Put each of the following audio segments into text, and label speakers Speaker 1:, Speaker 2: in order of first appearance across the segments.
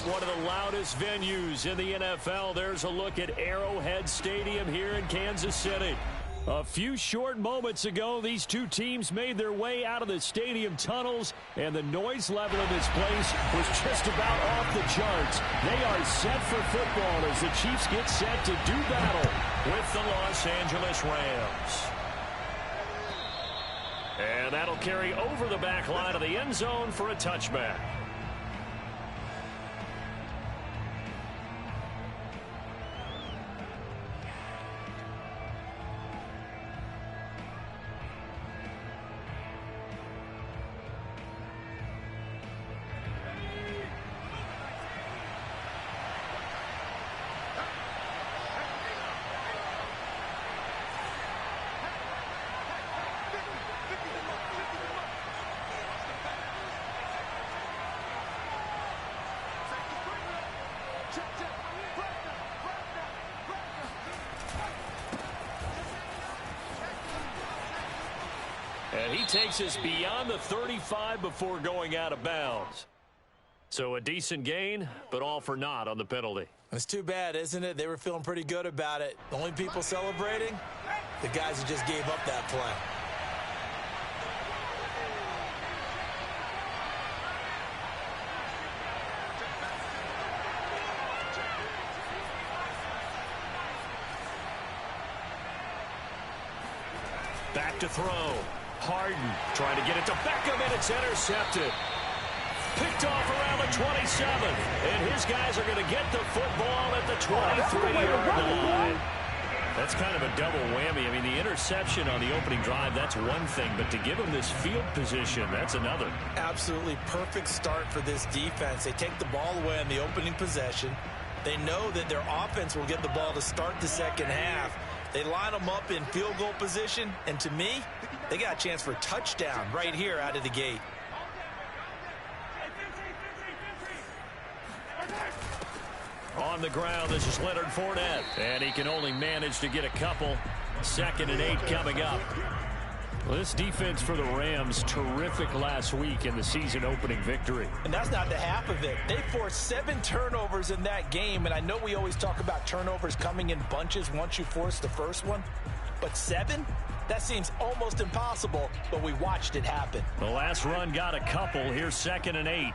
Speaker 1: one of the loudest venues in the NFL. There's a look at Arrowhead Stadium here in Kansas City. A few short moments ago, these two teams made their way out of the stadium tunnels, and the noise level in this place was just about off the charts. They are set for football as the Chiefs get set to do battle with the Los Angeles Rams. And that'll carry over the back line of the end zone for a touchback. And he takes us beyond the 35 before going out of bounds. So a decent gain, but all for naught on the penalty.
Speaker 2: It's too bad, isn't it? They were feeling pretty good about it. The only people celebrating, the guys who just gave up that play.
Speaker 1: Back to throw. Harden trying to get it to Beckham, and it's intercepted. Picked off around the 27. And his guys are going to get the football at the 23-yard line. That's kind of a double whammy. I mean, the interception on the opening drive, that's one thing. But to give him this field position, that's another.
Speaker 2: Absolutely perfect start for this defense. They take the ball away on the opening possession. They know that their offense will get the ball to start the second half. They line them up in field goal position, and to me, they got a chance for a touchdown right here out of the gate.
Speaker 1: On the ground, this is Leonard Fournette, and he can only manage to get a couple. 2nd and 8 coming up. Well, this defense for the Rams, terrific last week in the season-opening victory.
Speaker 2: And that's not the half of it. They forced 7 turnovers in that game, and I know we always talk about turnovers coming in bunches once you force the first one, but 7? That seems almost impossible, but we watched it happen.
Speaker 1: The last run got a couple. Here's 2nd and 8.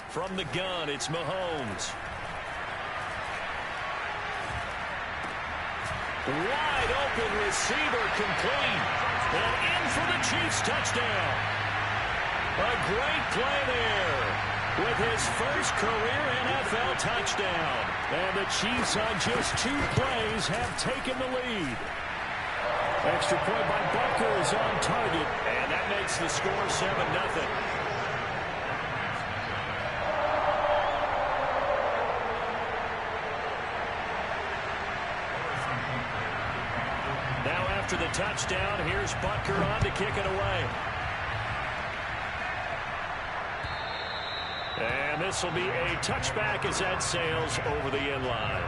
Speaker 1: From the gun, it's Mahomes. Wide open receiver complete. And in for the Chiefs touchdown. A great play there with his first career NFL touchdown. And the Chiefs on just 2 plays have taken the lead. Extra point by Butker is on target. And that makes the score 7-0. Now after the touchdown, here's Butker on to kick it away. And this will be a touchback as that sails over the end line.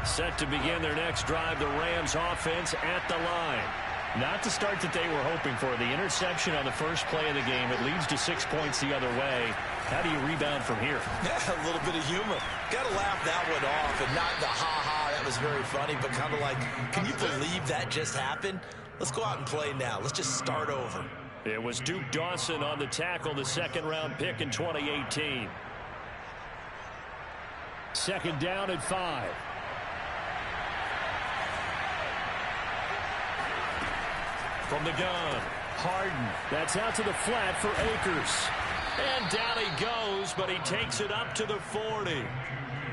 Speaker 1: Set to begin their next drive, the Rams offense at the line. Not the start that they were hoping for. The interception on the first play of the game, it leads to 6 points the other way. How do you rebound from here?
Speaker 2: Yeah, a little bit of humor. Got to laugh that one off, and not the ha-ha, that was very funny, but kind of like, can you believe that just happened? Let's go out and play now. Let's just start over.
Speaker 1: It was Duke Dawson on the tackle, the 2nd-round pick in 2018. 2nd down at 5. From the gun, Harden. That's out to the flat for Akers. And down he goes, but he takes it up to the 40.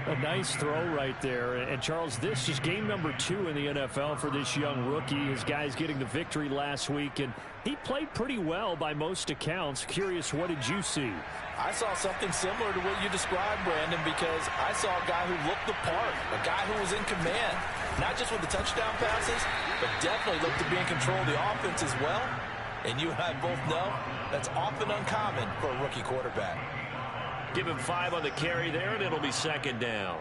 Speaker 1: A nice throw right there. And, Charles, this is game number 2 in the NFL for this young rookie. His guys getting the victory last week, and he played pretty well by most accounts. Curious, what did you see?
Speaker 2: I saw something similar to what you described, Brandon, because I saw a guy who looked the part, a guy who was in command, not just with the touchdown passes, but definitely looked to be in control of the offense as well. And you and I both know that's often uncommon for a rookie quarterback.
Speaker 1: Give him 5 on the carry there, and it'll be second down.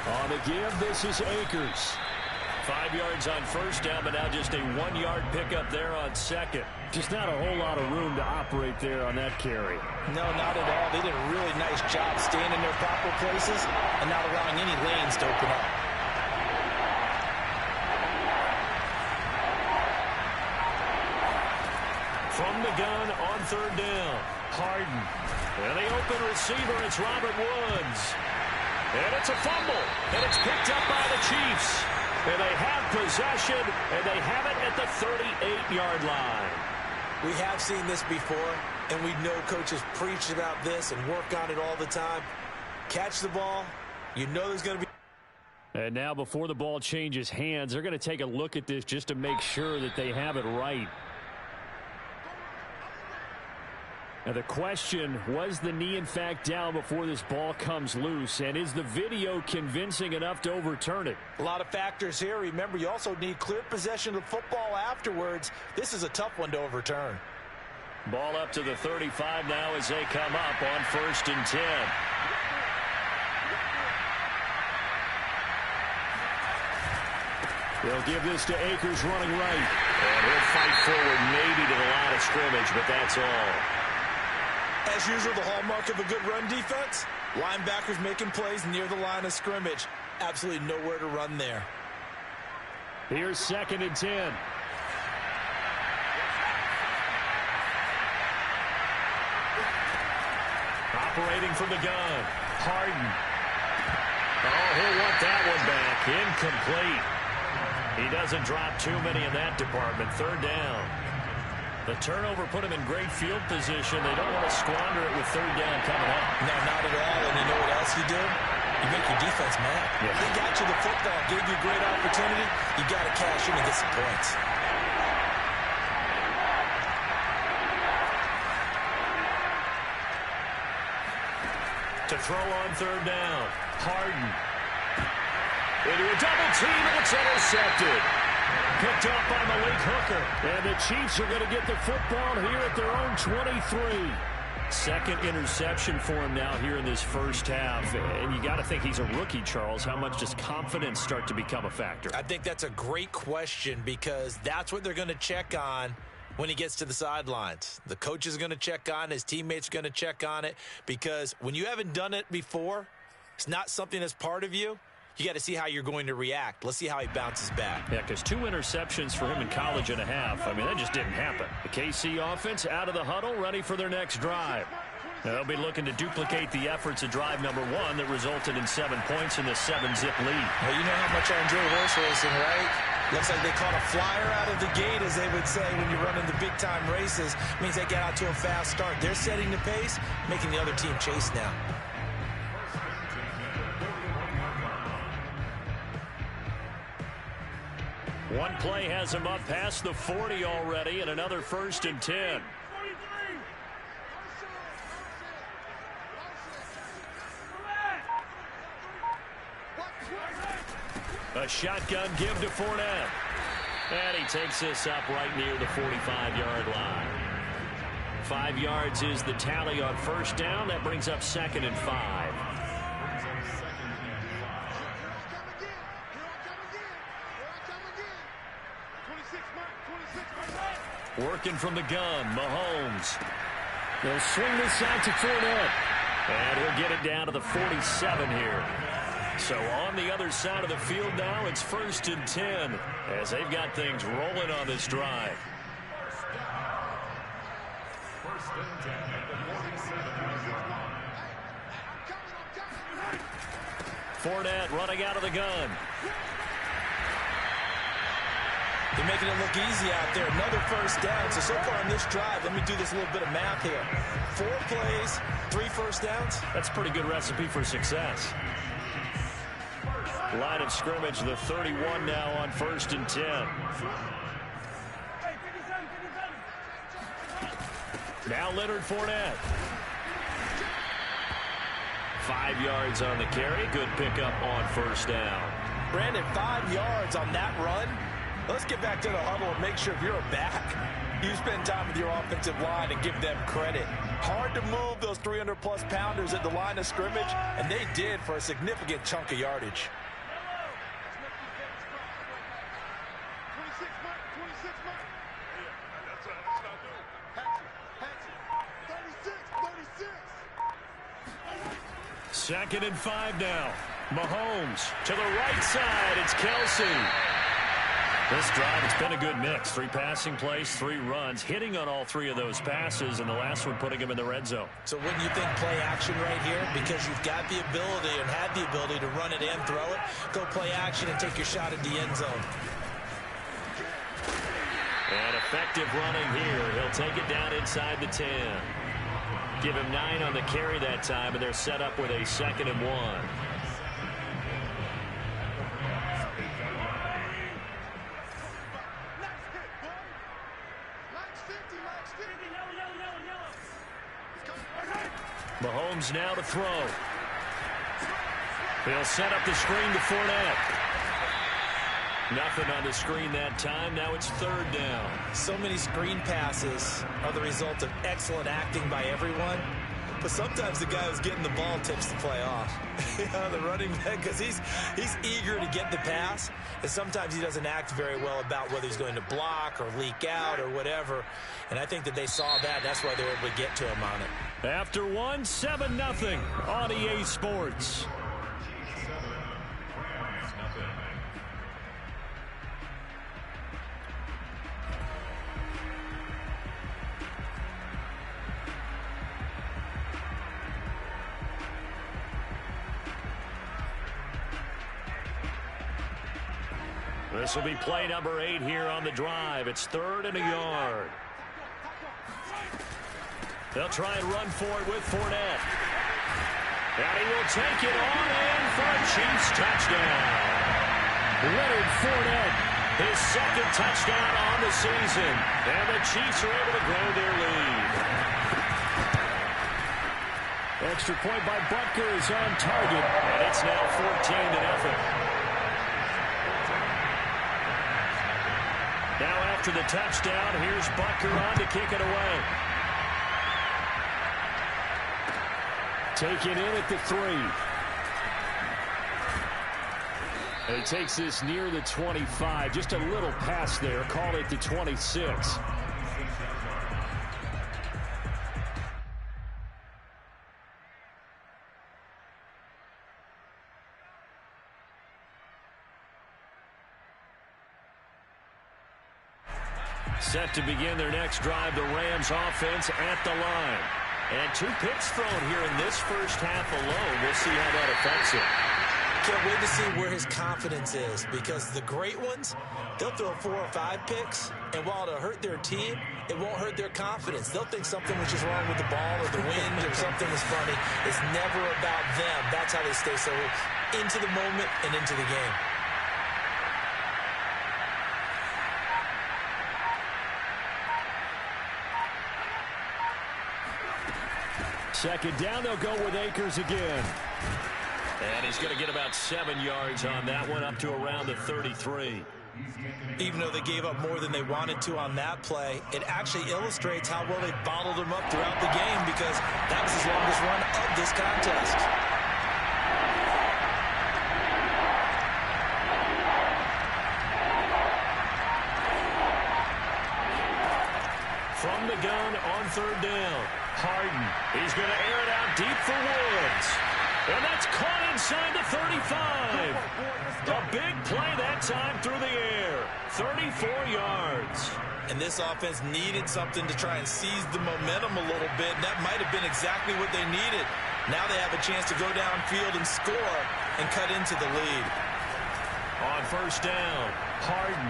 Speaker 1: On the give, this is Akers. 5 yards on first down, but now just a 1-yard pickup there on second. Just not a whole lot of room to operate there on that carry.
Speaker 2: No, not at all. They did a really nice job staying in their proper places and not allowing any lanes to open up.
Speaker 1: From the gun on third down, Harden. And the open receiver, it's Robert Woods. And it's a fumble, and it's picked up by the Chiefs. And they have possession, and they have it at the 38-yard line.
Speaker 2: We have seen this before, and we know coaches preach about this and work on it all the time. Catch the ball, you know there's going to be.
Speaker 1: And now before the ball changes hands, they're going to take a look at this just to make sure that they have it right. Now the question, was the knee in fact down before this ball comes loose? And is the video convincing enough to overturn it?
Speaker 2: A lot of factors here. Remember, you also need clear possession of the football afterwards. This is a tough one to overturn.
Speaker 1: Ball up to the 35 now as they come up on 1st and 10. They'll give this to Akers running right. And he'll fight forward maybe to the line of scrimmage, but that's all.
Speaker 2: As usual, the hallmark of a good run defense, linebackers making plays near the line of scrimmage. Absolutely nowhere to run there.
Speaker 1: Here's 2nd and 10. Operating from the gun, Harden. Oh, he'll want that one back. Incomplete. He doesn't drop too many in that department. 3rd down. The turnover put him in great field position. They don't want to squander it with 3rd down coming up.
Speaker 2: No, not at all. And you know what else you do? You make your defense mad.
Speaker 1: Yeah.
Speaker 2: They got you the football, gave you a great opportunity. You got to cash in and get some points.
Speaker 1: To throw on 3rd down, Harden. Into a double team, and it's intercepted. Picked off by Malik Hooker. And the Chiefs are going to get the football here at their own 23. Second interception for him now here in this first half. And you got to think he's a rookie, Charles. How much does confidence start to become a factor?
Speaker 2: I think that's a great question because that's what they're going to check on when he gets to the sidelines. The coach is going to check on it. His teammates are going to check on it because when you haven't done it before, it's not something that's part of you. You got to see how you're going to react. Let's see how he bounces back.
Speaker 1: Yeah, because 2 interceptions for him in college and a half. I mean, that just didn't happen. The KC offense out of the huddle, ready for their next drive. Now, they'll be looking to duplicate the efforts of drive number 1 that resulted in 7 points in the 7-zip lead.
Speaker 2: Well, you know how much I enjoy horse racing, right? Looks like they caught a flyer out of the gate, as they would say when you're running the big-time races. Means they get out to a fast start. They're setting the pace, making the other team chase now.
Speaker 1: One play has him up past the 40 already, and another 1st and 10. A shotgun give to Fournette. And he takes this up right near the 45-yard line. 5 yards is the tally on 1st down. That brings up 2nd and 5. Working from the gun, Mahomes. They'll swing this out to Fournette. And he'll get it down to the 47 here. So on the other side of the field now, it's 1st and 10 as they've got things rolling on this drive. Fournette running out of the gun.
Speaker 2: They're making it look easy out there. Another first down. So far on this drive, let me do this little bit of math here. 4 plays, 3 first downs.
Speaker 1: That's a pretty good recipe for success. Line of scrimmage, the 31 now on 1st and 10. Now Leonard Fournette. 5 yards on the carry. Good pickup on 1st down.
Speaker 2: Brandon, 5 yards on that run. Let's get back to the huddle and make sure if you're a back, you spend time with your offensive line and give them credit. Hard to move those 300-plus pounders at the line of scrimmage, and they did for a significant chunk of yardage.
Speaker 1: Second and 5 now. Mahomes to the right side. It's Kelsey. This drive, it's been a good mix. 3 passing plays, 3 runs, hitting on all 3 of those passes, and the last one putting him in the red zone.
Speaker 2: So wouldn't you think play action right here? Because you've got the ability and had the ability to run it and throw it. Go play action and take your shot at the end zone.
Speaker 1: And effective running here. He'll take it down inside the 10. Give him 9 on the carry that time, and they're set up with a 2nd and 1. Mahomes now to throw. He'll set up the screen to Fournette. Nothing on the screen that time. Now it's 3rd down.
Speaker 2: So many screen passes are the result of excellent acting by everyone. But sometimes the guy who's getting the ball tips the play off. The running back, because he's eager to get the pass. And sometimes he doesn't act very well about whether he's going to block or leak out or whatever. And I think that they saw that. That's why they were able to get to him on it.
Speaker 1: After 1, 7-0 on EA Sports. This will be play number 8 here on the drive. It's 3rd and a yard. They'll try and run for it with Fournette. And he will take it on in for a Chiefs touchdown. Leonard Fournette, his 2nd touchdown on the season. And the Chiefs are able to grow their lead. Extra point by Butker is on target. And it's now 14-0. Now after the touchdown, here's Butker on to kick it away. Taken in at the 3. And he takes this near the 25. Just a little pass there. Call it the 26. Set to begin their next drive, the Rams offense at the line. And 2 picks thrown here in this first half alone. We'll see how that affects him.
Speaker 2: Can't wait to see where his confidence is, because the great ones, they'll throw 4 or 5 picks, and while it'll hurt their team, it won't hurt their confidence. They'll think something was just wrong with the ball or the wind or something was funny. It's never about them. That's how they stay so into the moment and into the game.
Speaker 1: Second down, they'll go with Akers again. And he's going to get about 7 yards on that one, up to around the 33.
Speaker 2: Even though they gave up more than they wanted to on that play, it actually illustrates how well they bottled him up throughout the game, because that was his longest run of this contest.
Speaker 1: From the gun on 3rd down. Harden. He's going to air it out deep for Woods. And that's caught inside the 35. A big play that time through the air. 34 yards.
Speaker 2: And this offense needed something to try and seize the momentum a little bit. And that might have been exactly what they needed. Now they have a chance to go downfield and score and cut into the lead.
Speaker 1: On 1st down, Harden.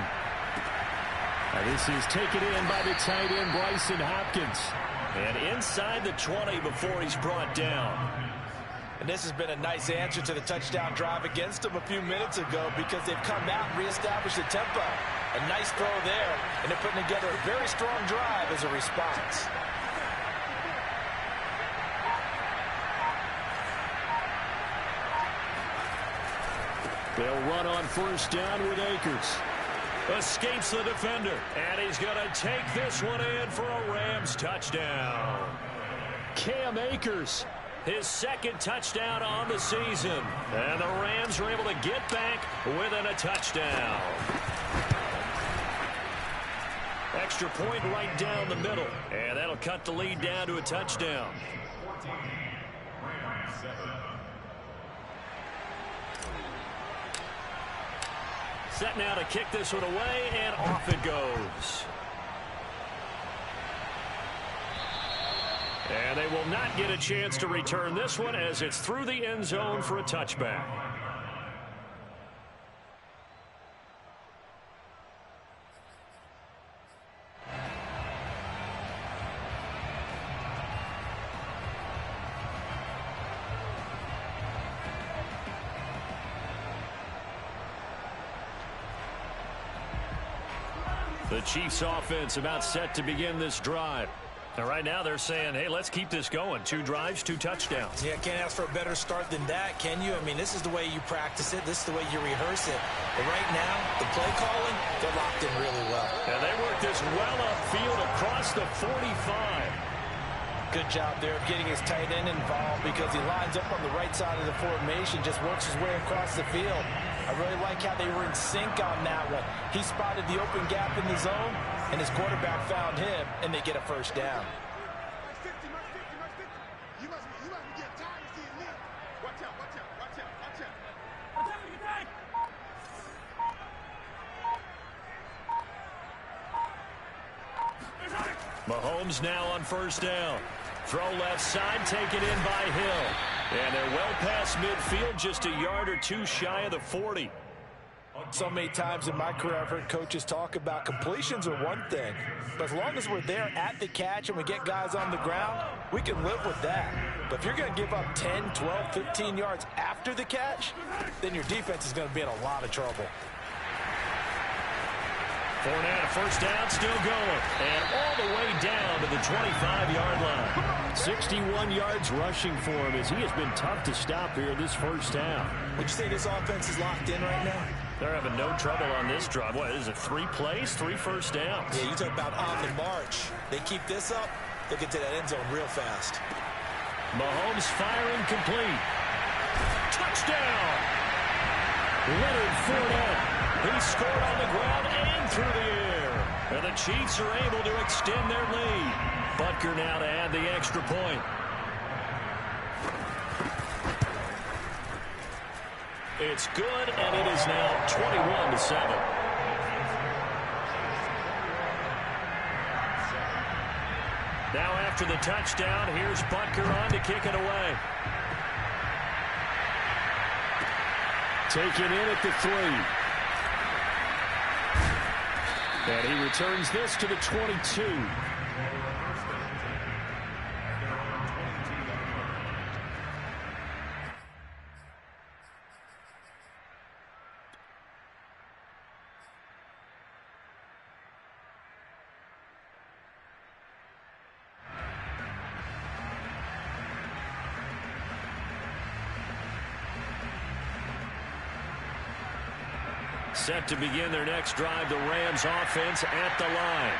Speaker 1: This is taken in by the tight end, Bryson Hopkins. And inside the 20 before he's brought down.
Speaker 2: And this has been a nice answer to the touchdown drive against them a few minutes ago because they've come out and reestablished the tempo. A nice throw there, and they're putting together a very strong drive as a response.
Speaker 1: They'll run on first down with Akers. Escapes the defender, and he's going to take this one in for a Rams touchdown. Cam Akers, his second touchdown on the season. And the Rams are able to get back within a touchdown. Extra point right down the middle, and that'll cut the lead down to a touchdown. Set now to kick this one away, and off it goes. And they will not get a chance to return this one as it's through the end zone for a touchback. The Chiefs offense about set to begin this drive. And right now they're saying, hey, let's keep this going. 2 drives, 2 touchdowns.
Speaker 2: Yeah, can't ask for a better start than that, can you? I mean, this is the way you practice it. This is the way you rehearse it. But right now, the play calling, they're locked in really well.
Speaker 1: And they work this well upfield across the 45.
Speaker 2: Good job there of getting his tight end involved because he lines up on the right side of the formation, just works his way across the field. I really like how they were in sync on that one. He spotted the open gap in the zone, and his quarterback found him, and they get a first down.
Speaker 1: Mahomes now on first down. Throw left side, taken in by Hill. And they're well past midfield, just a yard or 2 shy of the 40.
Speaker 2: So many times in my career I've heard coaches talk about completions are one thing, but as long as we're there at the catch and we get guys on the ground, we can live with that. But if you're going to give up 10, 12, 15 yards after the catch, then your defense is going to be in a lot of trouble.
Speaker 1: Fournette, first down, still going. And all the way down to the 25-yard line. 61 yards rushing for him as he has been tough to stop here this first half.
Speaker 2: Would you say this offense is locked in right now?
Speaker 1: They're having no trouble on this drive. What is it, 3 plays, 3 first downs?
Speaker 2: Yeah, you talk about on the march. They keep this up, they'll get to that end zone real fast.
Speaker 1: Mahomes firing complete. Touchdown! Leonard Fournette. He scored on the ground and through the air. And the Chiefs are able to extend their lead. Butker now to add the extra point. It's good, and it is now 21-7. Now after the touchdown, here's Butker on to kick it away. Taken in at the 3. And he returns this to the 22. Set to begin their next drive, the Rams offense at the line.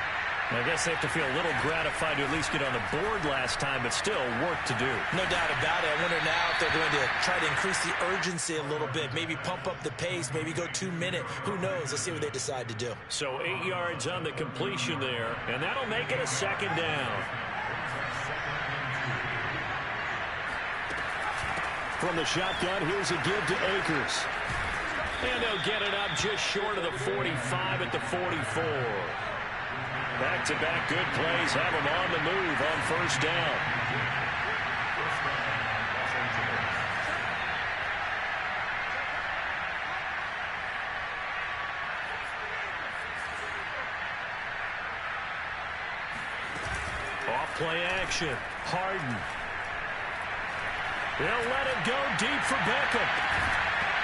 Speaker 1: I guess they have to feel a little gratified to at least get on the board last time, but still work to do.
Speaker 2: No doubt about it. I wonder now if they're going to try to increase the urgency a little bit, maybe pump up the pace, maybe go 2-minute. Who knows? Let's see what they decide to do.
Speaker 1: So 8 yards on the completion there, and that'll make it a second down. From the shotgun, here's a give to Akers. And they'll get it up just short of the 45 at the 44. Back-to-back good plays have them on the move on first down. Play action. Harden. They'll let it go deep for Beckham.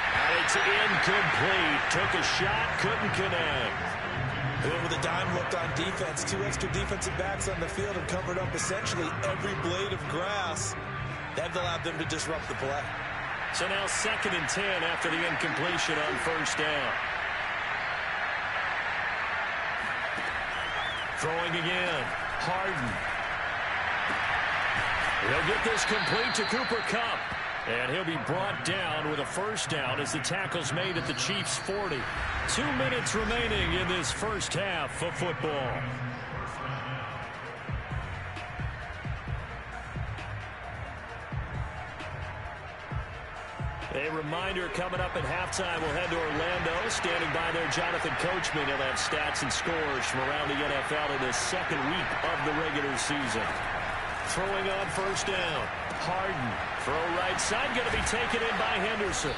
Speaker 1: And it's incomplete. Took a shot, couldn't connect.
Speaker 2: And then with a dime look on defense, 2 extra defensive backs on the field and covered up essentially every blade of grass. That allowed them to disrupt the play.
Speaker 1: So now 2nd and 10 after the incompletion on first down. Throwing again. Harden. He'll get this complete to Cooper Kupp. And he'll be brought down with a first down as the tackle's made at the Chiefs' 40. 2 minutes remaining in this first half of football. A reminder coming up at halftime, we'll head to Orlando. Standing by there, Jonathan Coachman. He'll have stats and scores from around the NFL in the 2nd week of the regular season. Throwing on first down. Harden. Throw right side. Going to be taken in by Henderson.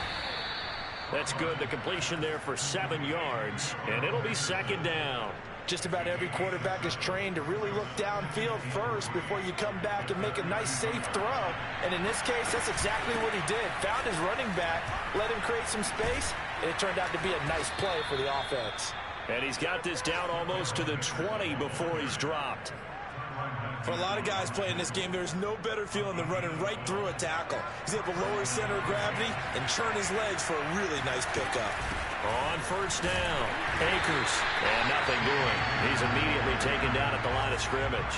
Speaker 1: That's good. The completion there for 7 yards. And it'll be 2nd down.
Speaker 2: Just about every quarterback is trained to really look downfield first before you come back and make a nice, safe throw. And in this case, that's exactly what he did. Found his running back, let him create some space, and it turned out to be a nice play for the offense.
Speaker 1: And he's got this down almost to the 20 before he's dropped.
Speaker 2: For a lot of guys playing this game, there's no better feeling than running right through a tackle. He's able to lower his center of gravity and churn his legs for a really nice pickup.
Speaker 1: On first down, Akers, and nothing doing. He's immediately taken down at the line of scrimmage.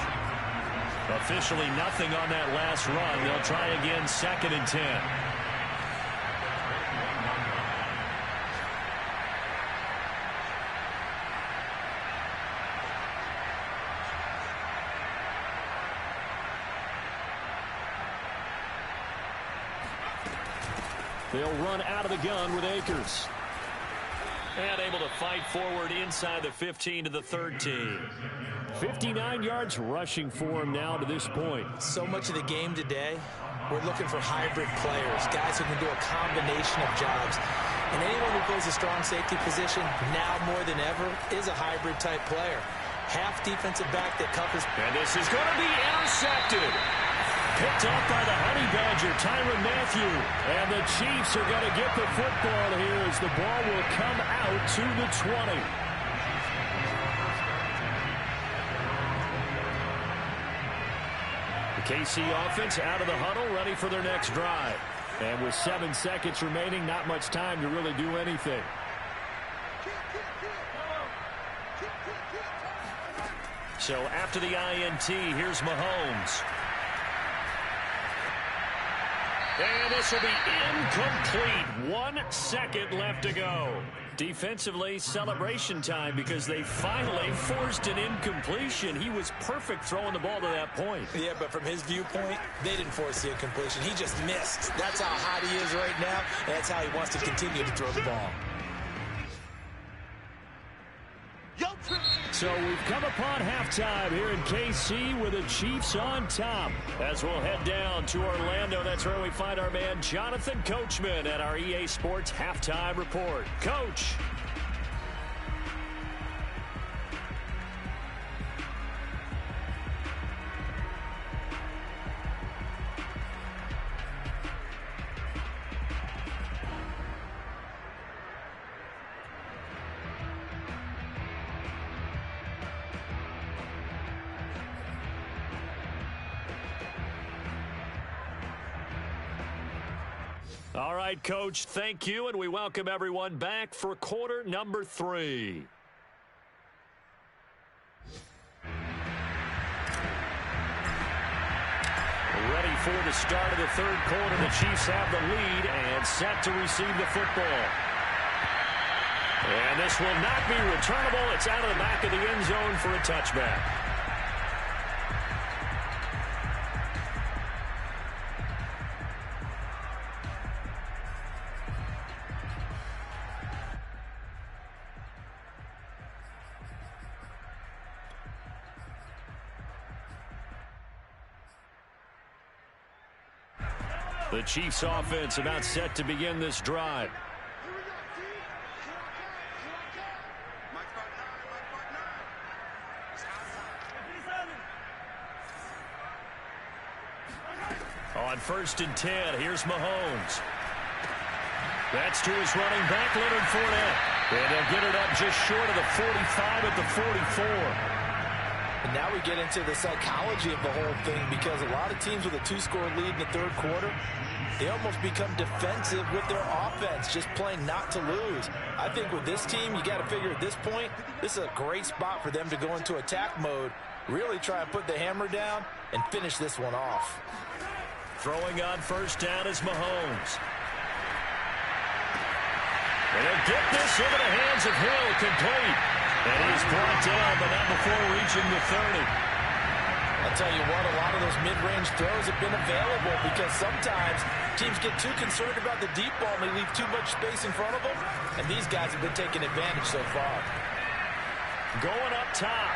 Speaker 1: Officially nothing on that last run. They'll try again, 2nd and 10. They'll run out of the gun with Akers. And able to fight forward inside the 15 to the 13. 59 yards rushing for him now to this point.
Speaker 2: So much of the game today, we're looking for hybrid players, guys who can do a combination of jobs. And anyone who plays a strong safety position, now more than ever, is a hybrid type player. Half defensive back that covers.
Speaker 1: And this is going to be intercepted. Picked off by the Honey Badger, Tyrann Mathieu. And the Chiefs are going to get the football here as the ball will come out to the 20. The KC offense out of the huddle, ready for their next drive. And with 7 seconds remaining, not much time to really do anything. So after the INT, here's Mahomes. And this will be incomplete. 1 second left to go. Defensively, celebration time because they finally forced an incompletion. He was perfect throwing the ball to that point.
Speaker 2: Yeah, but from his viewpoint, they didn't force the incompletion. He just missed. That's how hot he is right now, and that's how he wants to continue to throw the ball.
Speaker 1: So we've come upon halftime here in KC with the Chiefs on top. As we'll head down to Orlando, that's where we find our man Jonathan Coachman at our EA Sports Halftime Report. Coach. All right, Coach, thank you, and we welcome everyone back for quarter number 3. Ready for the start of the third quarter. The Chiefs have the lead and set to receive the football. And this will not be returnable. It's out of the back of the end zone for a touchback. The Chiefs offense about set to begin this drive. On 1st and 10, here's Mahomes. That's to his running back, Leonard Fournette. And they'll get it up just short of the 45 at the 44.
Speaker 2: And now we get into the psychology of the whole thing, because a lot of teams with a 2-score lead in the third quarter, they almost become defensive with their offense, just playing not to lose. I think with this team, you got to figure at this point, this is a great spot for them to go into attack mode, really try and put the hammer down and finish this one off.
Speaker 1: Throwing on 1st down is Mahomes. And he'll get this into the hands of Hill, complete. And he's brought down, but not before reaching the 30.
Speaker 2: I'll tell you what, a lot of those mid-range throws have been available, because sometimes teams get too concerned about the deep ball and they leave too much space in front of them, and these guys have been taking advantage so far.
Speaker 1: Going up top.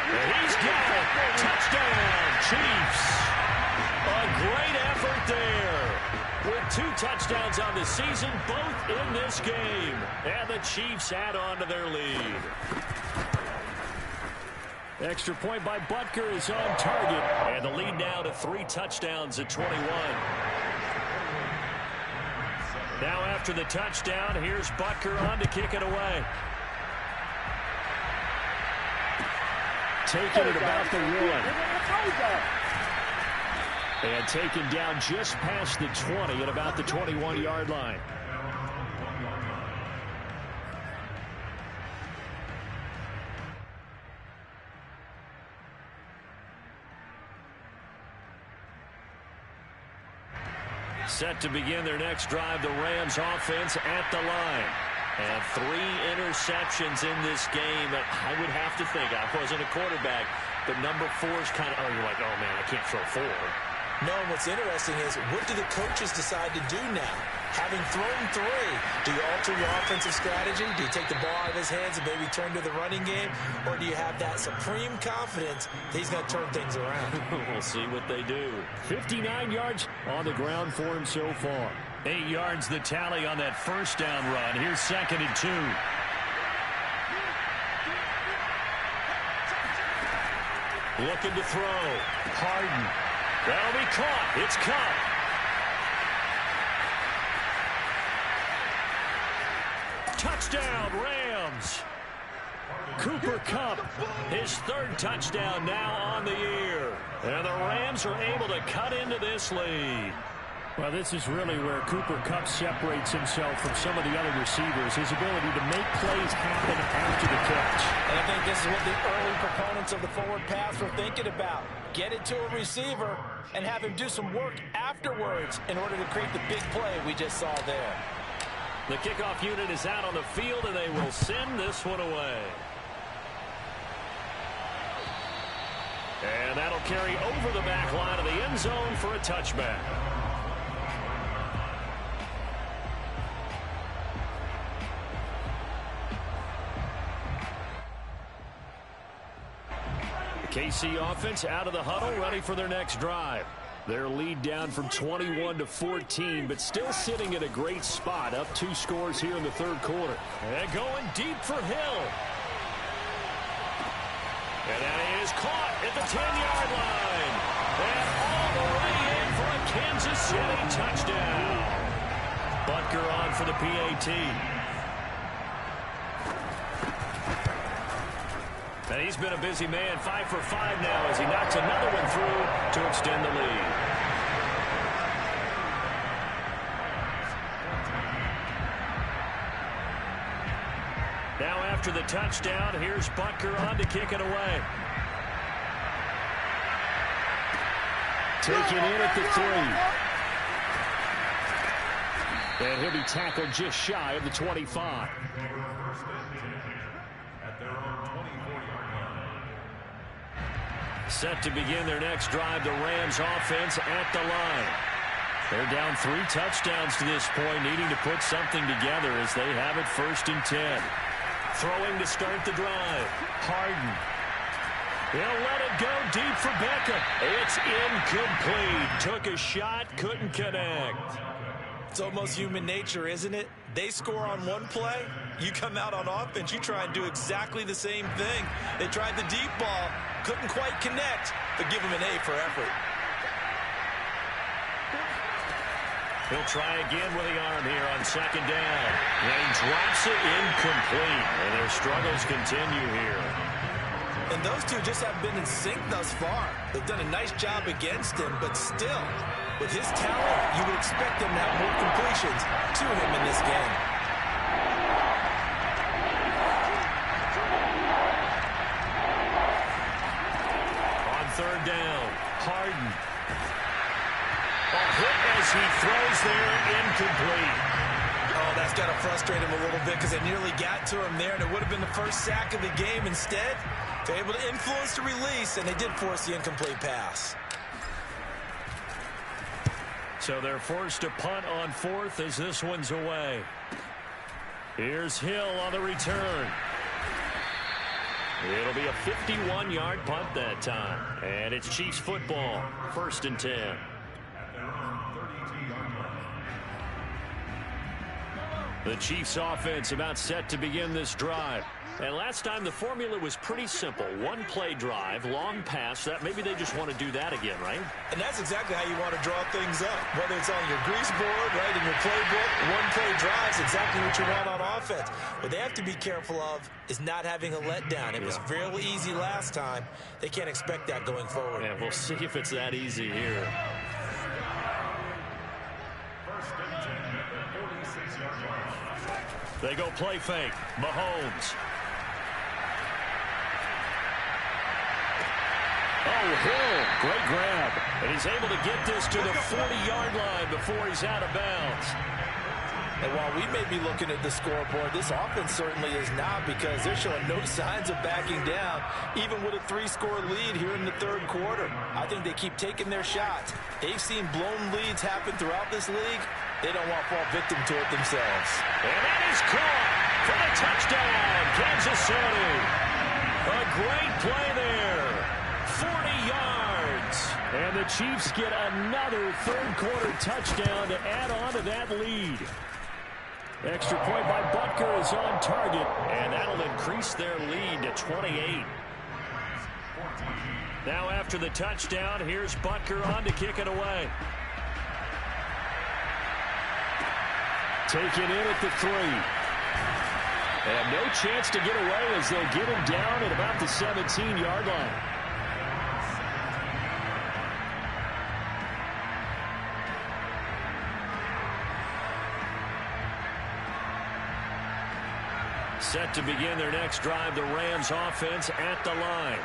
Speaker 1: And he's got it. Touchdown, Chiefs. A great effort there. With 2 touchdowns on the season, both in this game. And the Chiefs add on to their lead. Extra point by Butker is on target. And the lead now to 3 touchdowns at 21. Now after the touchdown, here's Butker on to kick it away. Taking it about the 1. And taken down just past the 20 at about the 21-yard line. Set to begin their next drive, the Rams offense at the line. And 3 interceptions in this game. I would have to think, I wasn't a quarterback, but number 4 is kind of, you're like, oh man, I can't throw 4.
Speaker 2: No, and what's interesting is, what do the coaches decide to do now? Having thrown 3, do you alter your offensive strategy? Do you take the ball out of his hands and maybe turn to the running game? Or do you have that supreme confidence that he's going to turn things around?
Speaker 1: We'll see what they do. 59 yards on the ground for him so far. 8 yards the tally on that 1st down run. Here's 2nd and 2. Looking to throw. Harden. That'll be caught. It's caught. Touchdown, Rams. Cooper Kupp, his 3rd touchdown now on the year. And the Rams are able to cut into this lead. Well, this is really where Cooper Kupp separates himself from some of the other receivers, his ability to make plays happen after the catch.
Speaker 2: And I think this is what the early proponents of the forward pass were thinking about. Get it to a receiver and have him do some work afterwards in order to create the big play we just saw there.
Speaker 1: The kickoff unit is out on the field, and they will send this one away. And that'll carry over the back line of the end zone for a touchback. KC offense out of the huddle, ready for their next drive. Their lead down from 21 to 14, but still sitting at a great spot, up 2 scores here in the 3rd quarter. And going deep for Hill. And that is caught at the 10-yard line. And all the way in for a Kansas City touchdown. Butker on for the PAT. And he's been a busy man, 5 for 5 now as he knocks another one through to extend the lead. Now after the touchdown, here's Butker on to kick it away. Taken in at the 3. And he'll be tackled just shy of the 25. Set to begin their next drive, the Rams offense at the line. They're down 3 touchdowns to this point, needing to put something together as they have it 1st and 10. Throwing to start the drive. Harden. He'll let it go deep for Beckham. It's incomplete. Took a shot, couldn't connect.
Speaker 2: It's almost human nature, isn't it? They score on one play, you come out on offense, you try and do exactly the same thing. They tried the deep ball, couldn't quite connect, but give them an A for effort.
Speaker 1: He'll try again with the arm here on second down. And he drops it incomplete. And their struggles continue here.
Speaker 2: And those two just have been in sync thus far. They've done a nice job against him, but still, with his talent, you would expect them to have more completions to him in this game.
Speaker 1: On third down, Harden. A hit as he throws there, incomplete.
Speaker 2: Oh, that's got to frustrate him a little bit because they nearly got to him there, and it would have been the first sack of the game. Instead, they're able to influence the release, and they did force the incomplete pass.
Speaker 1: So they're forced to punt on fourth as this one's away. Here's Hill on the return. It'll be a 51-yard punt that time. And it's Chiefs football, 1st and 10. The Chiefs offense about set to begin this drive. And last time the formula was pretty simple. One play drive, long pass. That maybe they just want to do that again, right?
Speaker 2: And that's exactly how you want to draw things up. Whether it's on your grease board, right, in your playbook, one play drive is exactly what you want on offense. What they have to be careful of is not having a letdown. It was fairly easy last time. They can't expect that going forward.
Speaker 1: Yeah, we'll see if it's that easy here. They go play fake. Mahomes. Oh, Hill. Great grab. And he's able to get this to the 40-yard line before he's out of bounds.
Speaker 2: And while we may be looking at the scoreboard, this offense certainly is not, because they're showing no signs of backing down, even with a 3-score lead here in the third quarter. I think they keep taking their shots. They've seen blown leads happen throughout this league. They don't want to fall victim to it themselves.
Speaker 1: And that is caught for the touchdown, Kansas City. A great play there. 40 yards. And the Chiefs get another third-quarter touchdown to add on to that lead. Extra point by Butker is on target, and that'll increase their lead to 28. Now after the touchdown, here's Butker on to kick it away. Taken in at the 3. And no chance to get away as they'll get him down at about the 17-yard line. Set to begin their next drive, the Rams offense at the line.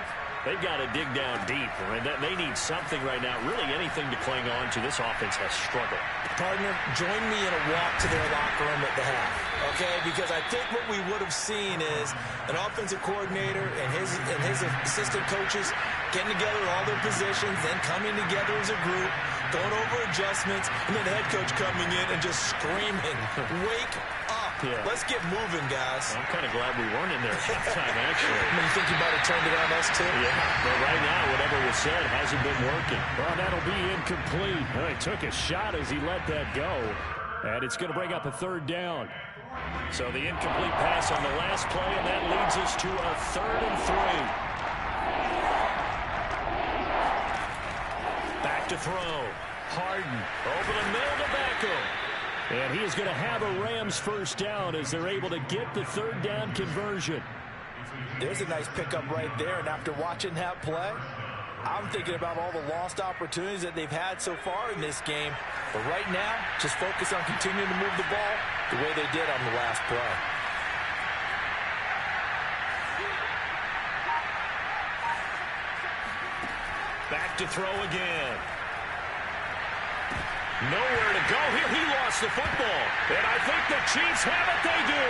Speaker 1: They've got to dig down deep, and they need something right now, really anything to cling on to. This offense has struggled.
Speaker 2: Partner, join me in a walk to their locker room at the half, okay? Because I think what we would have seen is an offensive coordinator and his assistant coaches getting together all their positions, then coming together as a group, going over adjustments, and then the head coach coming in and just screaming, wake up. Yeah. Let's get moving, guys.
Speaker 1: I'm kind of glad we weren't in there at halftime, actually.
Speaker 2: I mean, you think you might have turned it on us, too?
Speaker 1: Yeah, but right now, whatever was said hasn't been working. Well, that'll be incomplete. Well, he took a shot as he let that go, and it's going to bring up a third down. So the incomplete pass on the last play, and that leads us to a 3rd and 3. Back to throw. Harden over the middle to Beckham. And he is going to have a Rams first down as they're able to get the third down conversion.
Speaker 2: There's a nice pickup right there, and after watching that play, I'm thinking about all the lost opportunities that they've had so far in this game. But right now, just focus on continuing to move the ball the way they did on the last play.
Speaker 1: Back to throw again. Nowhere to go here. He lost the football. And I think the Chiefs have it. They do.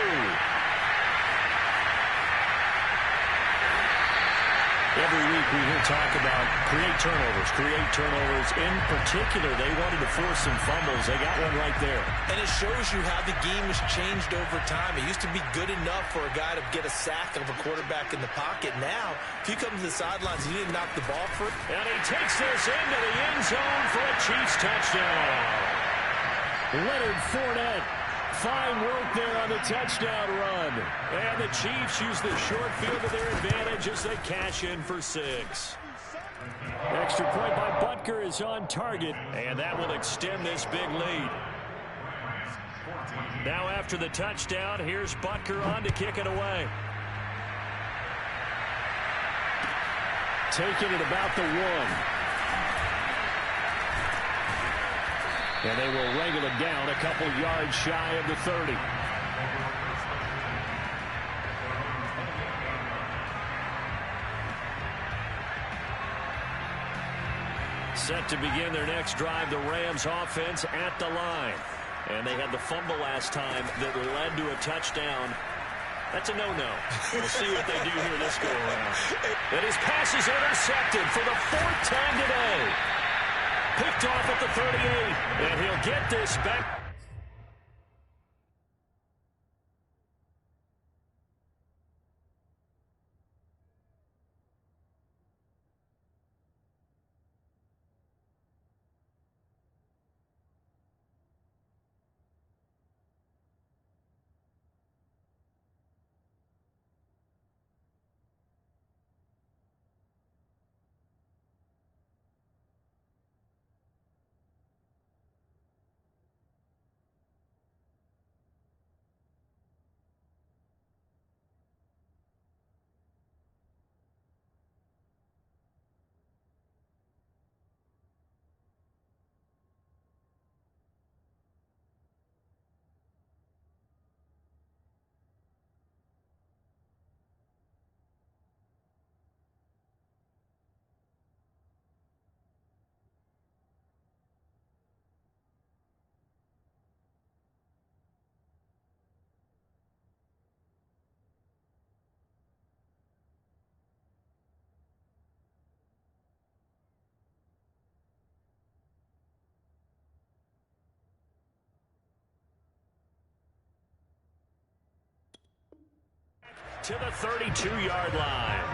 Speaker 1: Every week we hear talk about create turnovers. In particular, they wanted to force some fumbles. They got one right there.
Speaker 2: And it shows you how the game has changed over time. It used to be good enough for a guy to get a sack of a quarterback in the pocket. Now, if you come to the sidelines, he didn't knock the ball free.
Speaker 1: And he takes this into the end zone for a Chiefs touchdown. Leonard Fournette. Fine work there on the touchdown run. And the Chiefs use the short field to their advantage as they cash in for 6. Extra point by Butker is on target, and that will extend this big lead. Now after the touchdown, here's Butker on to kick it away. Taking it about the 1. And they will wrangle it down a couple yards shy of the 30. Set to begin their next drive, the Rams offense at the line. And they had the fumble last time that led to a touchdown. That's a no-no. We'll see what they do here this go-around. And his pass is intercepted for the 4th time today. Picked off at the 38. And he'll get this back. To the 32-yard line.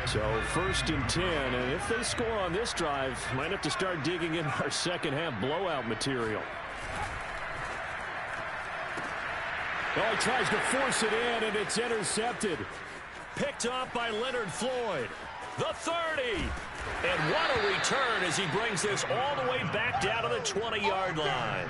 Speaker 1: So 1st and 10, and if they score on this drive, might have to start digging in our second half blowout material. Oh, he tries to force it in, and it's intercepted. Picked off by Leonard Floyd. The 30. And what a return as he brings this all the way back down to the 20-yard line.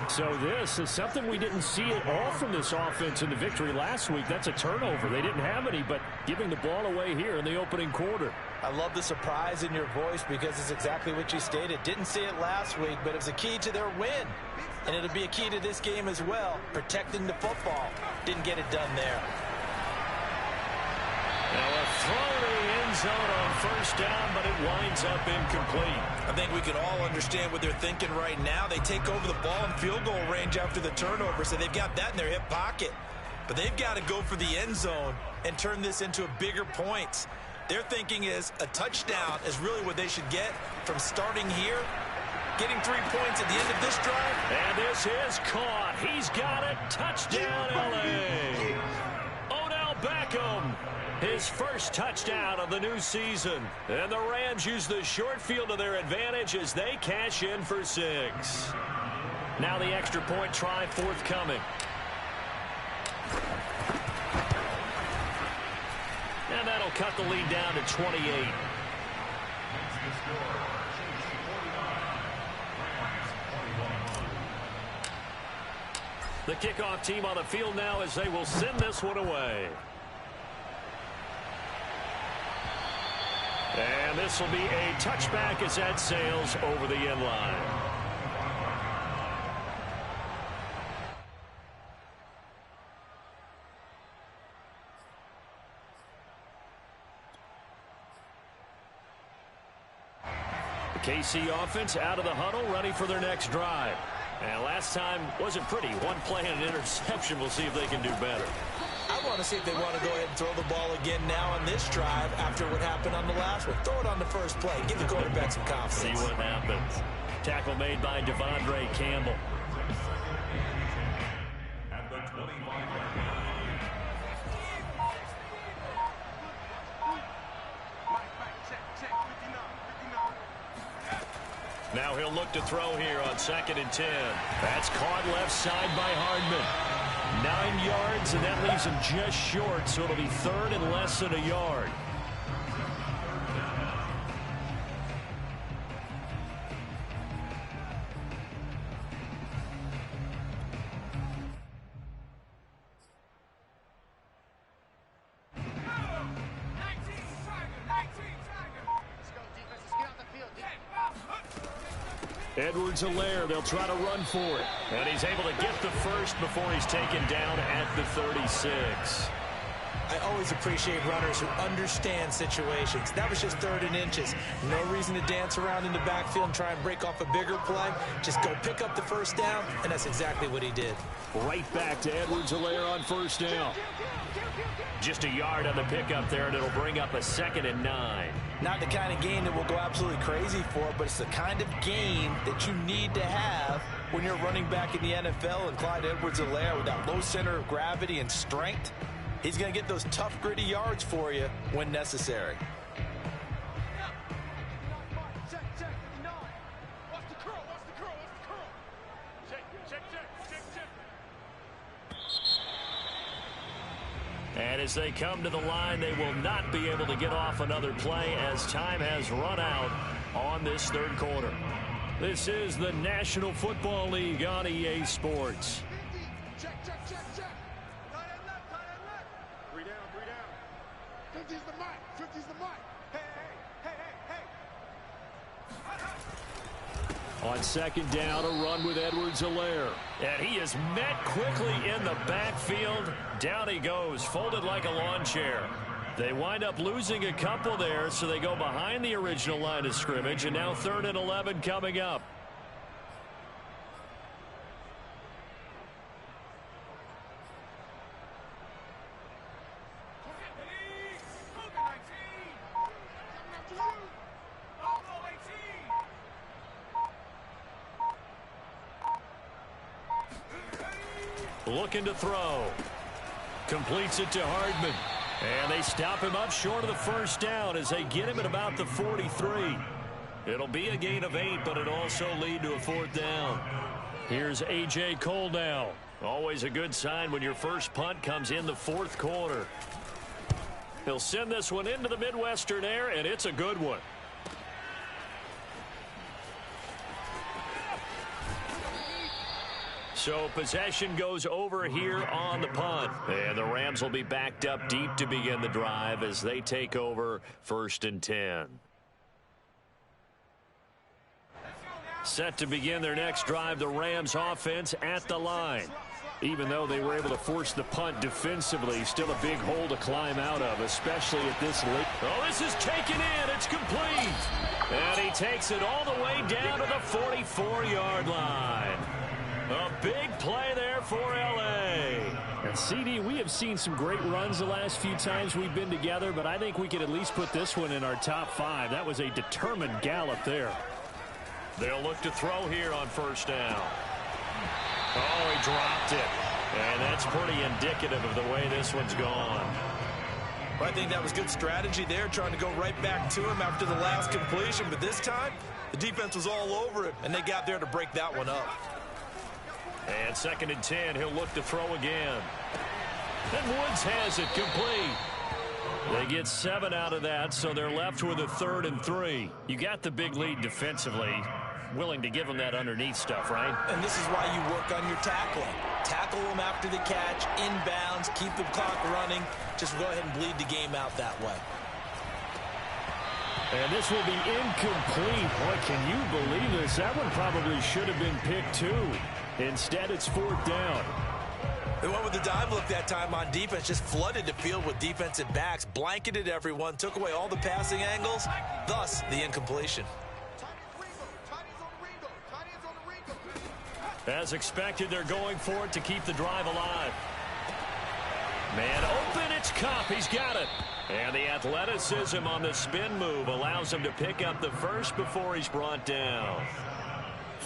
Speaker 1: So this is something we didn't see at all from this offense in the victory last week. That's a turnover. They didn't have any, but giving the ball away here in the opening quarter.
Speaker 2: I love the surprise in your voice because it's exactly what you stated. Didn't see it last week, but it was a key to their win. And it'll be a key to this game as well, protecting the football. Didn't get it done there.
Speaker 1: Now a throw to the end zone on 1st down, but it winds up incomplete.
Speaker 2: I think we can all understand what they're thinking right now. They take over the ball in field goal range after the turnover, so they've got that in their hip pocket. But they've got to go for the end zone and turn this into a bigger points. Their thinking is a touchdown is really what they should get from starting here, getting 3 points at the end of this drive.
Speaker 1: And this is caught. He's got it. Touchdown, L.A. Odell Beckham. His first touchdown of the new season. And the Rams use the short field to their advantage as they cash in for 6. Now the extra point try forthcoming. And that'll cut the lead down to 28. The kickoff team on the field now as they will send this one away. And this will be a touchback as that sails over the end line. The KC offense out of the huddle, ready for their next drive. And last time wasn't pretty. One play and an interception. We'll see if they can do better.
Speaker 2: I want to see if they want to go ahead and throw the ball again now on this drive after what happened on the last one. Throw it on the first play. Give the quarterback some confidence.
Speaker 1: See what happens. Tackle made by Devondre Campbell.
Speaker 3: At the 25-yard line.
Speaker 1: Now he'll look to throw here on 2nd and 10. That's caught left side by Hardman. 9 yards, and that leaves him just short, so it'll be 3rd and less than a yard. Edwards-Helaire, they'll try to run for it. And he's able to get the first before he's taken down at the 36.
Speaker 2: I always appreciate runners who understand situations. That was just 3rd and inches. No reason to dance around in the backfield and try and break off a bigger play. Just go pick up the first down, and that's exactly what he did.
Speaker 1: Right back to Edwards-Helaire on first down. Just a yard on the pickup there, and it'll bring up a 2nd and 9.
Speaker 2: Not the kind of game that we'll go absolutely crazy for, but it's the kind of game that you need to have when you're running back in the NFL. And Clyde Edwards-Helaire, with that low center of gravity and strength, he's going to get those tough, gritty yards for you when necessary.
Speaker 1: And as they come to the line, they will not be able to get off another play as time has run out on this 3rd quarter. This is the National Football League on EA Sports.
Speaker 4: Check. 3 down. 50's the mic. Hey.
Speaker 1: On 2nd down, a run with Edwards-Helaire. And he is met quickly in the backfield. Down he goes, folded like a lawn chair. They wind up losing a couple there, so they go behind the original line of scrimmage, and now 3rd and 11 coming up. Looking to throw. Completes it to Hardman. And they stop him up short of the first down as they get him at about the 43. It'll be a gain of 8, but it'll also lead to a 4th down. Here's A.J. Cole now. Always a good sign when your first punt comes in the 4th quarter. He'll send this one into the Midwestern air, and it's a good one. So possession goes over here on the punt. And the Rams will be backed up deep to begin the drive as they take over 1st and 10. Set to begin their next drive, the Rams offense at the line. Even though they were able to force the punt defensively, still a big hole to climb out of, especially at this late. Oh, this is taken in. It's complete. And he takes it all the way down to the 44-yard line. A big play there for L.A.
Speaker 5: And CD, we have seen some great runs the last few times we've been together, but I think we could at least put this one in our top 5. That was a determined gallop there.
Speaker 1: They'll look to throw here on 1st down. Oh, he dropped it. And that's pretty indicative of the way this one's gone.
Speaker 2: Well, I think that was good strategy there, trying to go right back to him after the last completion. But this time, the defense was all over it, and they got there to break that one up.
Speaker 1: And 2nd and 10, he'll look to throw again. And Woods has it complete. They get 7 out of that, so they're left with a 3rd and 3. You got the big lead defensively. Willing to give them that underneath stuff, right?
Speaker 2: And this is why you work on your tackling. Tackle them after the catch, inbounds, keep the clock running. Just go ahead and bleed the game out that way.
Speaker 5: And this will be incomplete. Boy, can you believe this? That one probably should have been picked too. Instead, it's 4th down.
Speaker 2: They went with the dive look that time on defense, just flooded the field with defensive backs, blanketed everyone, took away all the passing angles, thus the incompletion.
Speaker 1: As expected, they're going for it to keep the drive alive. Man open, it's Cup. He's got it. And the athleticism on the spin move allows him to pick up the first before he's brought down.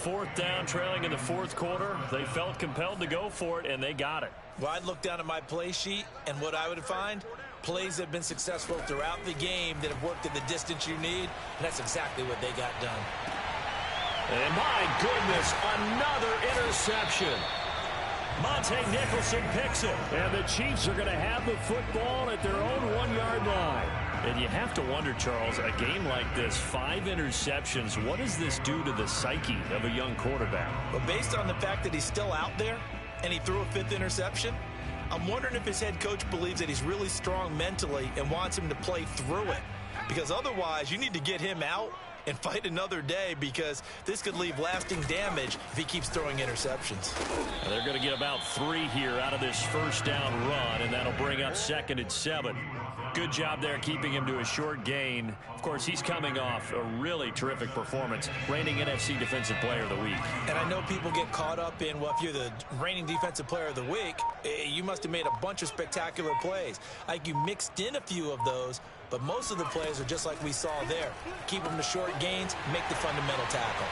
Speaker 1: 4th down, trailing in the 4th quarter. They felt compelled to go for it, and they got it.
Speaker 2: Well, I'd look down at my play sheet, and what I would find, plays that have been successful throughout the game that have worked at the distance you need, and that's exactly what they got done.
Speaker 1: And my goodness, another interception. Monte Nicholson picks it.
Speaker 5: And the Chiefs are going to have the football at their own 1-yard line.
Speaker 1: And you have to wonder, Charles, a game like this, 5 interceptions, what does this do to the psyche of a young quarterback?
Speaker 2: But based on the fact that he's still out there and he threw a 5th interception, I'm wondering if his head coach believes that he's really strong mentally and wants him to play through it. Because otherwise, you need to get him out and fight another day, because this could leave lasting damage if he keeps throwing interceptions.
Speaker 1: And they're going to get about 3 here out of this first down run, and that'll bring up 2nd and 7. Good job there keeping him to a short gain. Of course, he's coming off a really terrific performance, reigning NFC Defensive Player of the Week.
Speaker 2: And I know people get caught up in, well, if you're the reigning Defensive Player of the Week, you must have made a bunch of spectacular plays. Like, you mixed in a few of those, but most of the plays are just like we saw there. Keep them to short gains, make the fundamental tackle.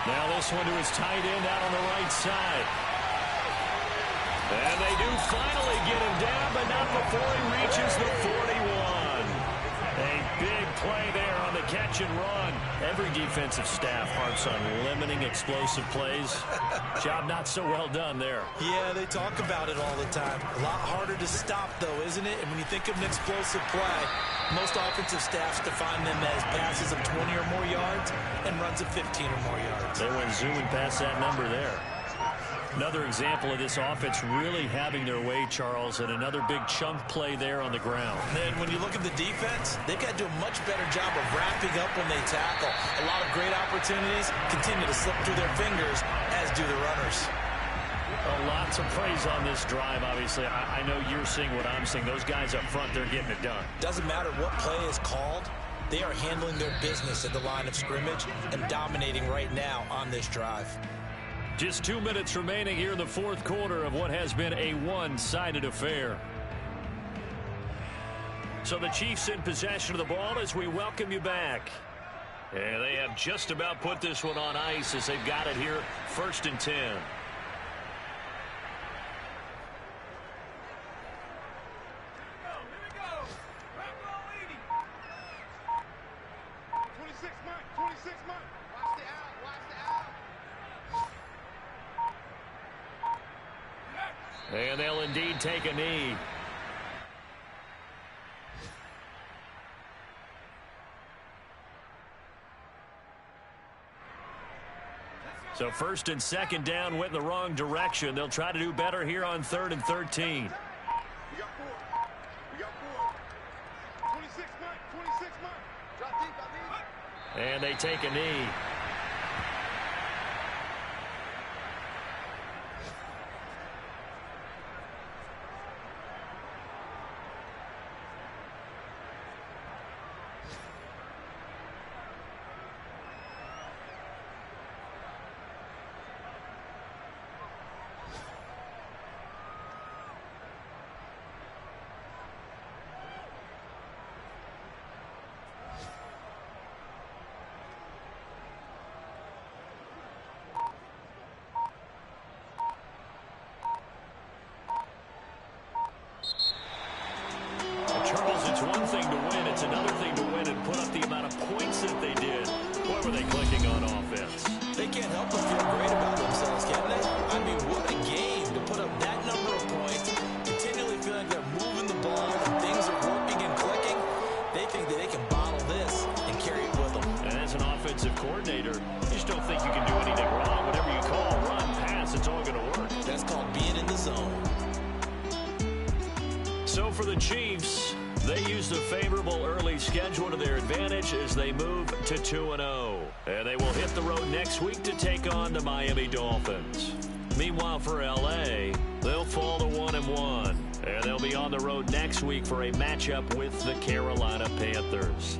Speaker 1: Now this one to his tight end out on the right side. And they do finally get him down, but not before he reaches the 41. A big play there on the catch and run. Every defensive staff harps on limiting explosive plays. Job not so well done there.
Speaker 2: Yeah, they talk about it all the time. A lot harder to stop, though, isn't it? And when you think of an explosive play, most offensive staffs define them as passes of 20 or more yards and runs of 15 or more yards.
Speaker 1: They went zooming past that number there. Another example of this offense really having their way, Charles, and another big chunk play there on the ground.
Speaker 2: And when you look at the defense, they've got to do a much better job of wrapping up when they tackle. A lot of great opportunities continue to slip through their fingers, as do the runners.
Speaker 1: Lots of praise on this drive, obviously. I know you're seeing what I'm seeing. Those guys up front, they're getting it done.
Speaker 2: Doesn't matter what play is called. They are handling their business at the line of scrimmage and dominating right now on this drive.
Speaker 1: Just 2 minutes remaining here in the 4th quarter of what has been a one-sided affair. So the Chiefs in possession of the ball as we welcome you back. And they have just about put this one on ice as they've got it here, 1st and 10.
Speaker 4: 26 Mike. Watch the out, watch the out.
Speaker 1: And they'll indeed take a knee. So 1st and 2nd down went in the wrong direction. They'll try to do better here on 3rd and 13.
Speaker 4: We got 4. We got 4. 26 Mike, 26 Mike. Drop deep, drop deep.
Speaker 1: And they take a knee. Charles, it's one thing to win. It's another thing to win and put up the amount of points that they did. Boy, were they clicking on offense.
Speaker 2: They can't help but feel great about themselves, can they? I mean, what a game to put up that number of points, continually feeling they're moving the ball and things are working and clicking. They think that they can bottle this and carry it with them.
Speaker 1: And as an offensive coordinator, you just don't think you can do anything wrong. Whatever you call, run, pass, it's all going to work.
Speaker 2: That's called being in the zone.
Speaker 1: So for the Chiefs, they used a favorable early schedule to their advantage as they move to 2-0. And they will hit the road next week to take on the Miami Dolphins. Meanwhile, for L.A., they'll fall to 1-1. And they'll be on the road next week for a matchup with the Carolina Panthers.